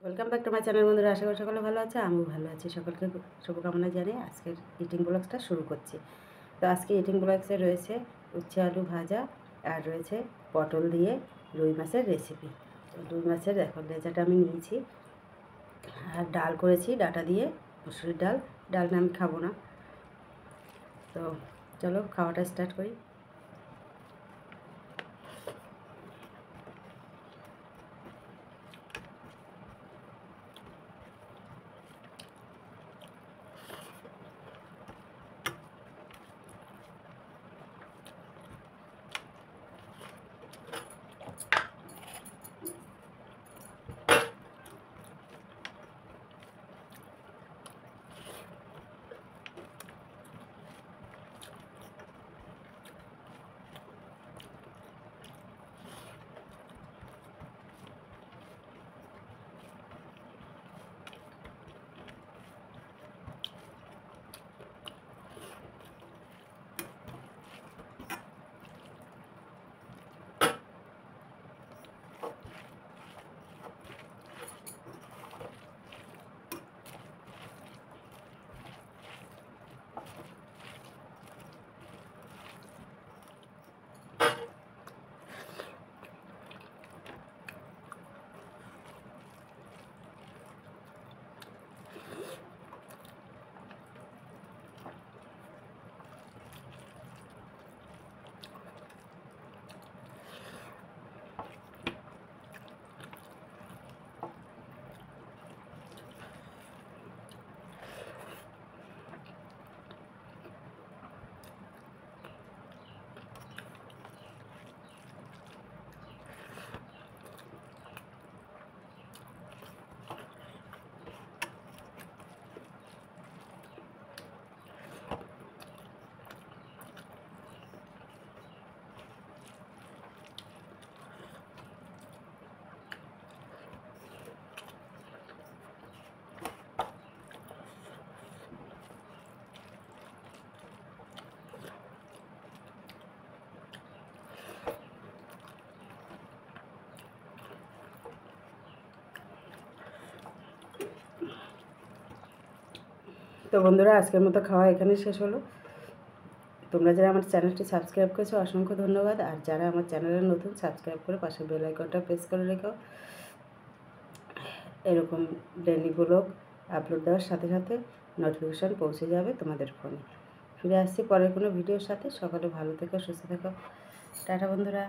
Welcome back to my channel বন্ধুরা, আশা করি সকলে ভালো আছে। আমিও ভালো আছি। সকলকে শুভকামনা জানিয়ে আজকের ইটিং ব্লগসটা শুরু করছি। তো আজকে ইটিং ব্লগসে রয়েছে উচ্ছে আলু ভাজা আর রয়েছে পটল দিয়ে রুই মাছের রেসিপি। রুই মাছের দেখো লেজাটা আমি নিয়েছি, আর ডাল করেছি ডাটা দিয়ে, মুসুরির ডাল। ডালটা আমি খাবো না। তো চলো খাওয়াটা স্টার্ট করি। তো বন্ধুরা, আজকের মতো খাওয়া এখানে শেষ হলো। তোমরা যারা আমার চ্যানেলটি সাবস্ক্রাইব করেছো অসংখ্য ধন্যবাদ। আর যারা আমার চ্যানেলে নতুন, সাবস্ক্রাইব করে পাশে বেল আইকনটা প্রেস করে রেখো। এরকম ডেইলি ব্লগ আপলোড দেওয়ার সাথে সাথে নোটিফিকেশান পৌঁছে যাবে তোমাদের ফোনে। ফিরে আসছি পরের কোনো ভিডিওর সাথে। সকলে ভালো থেকো, সুস্থ থেকো। টাটা বন্ধুরা।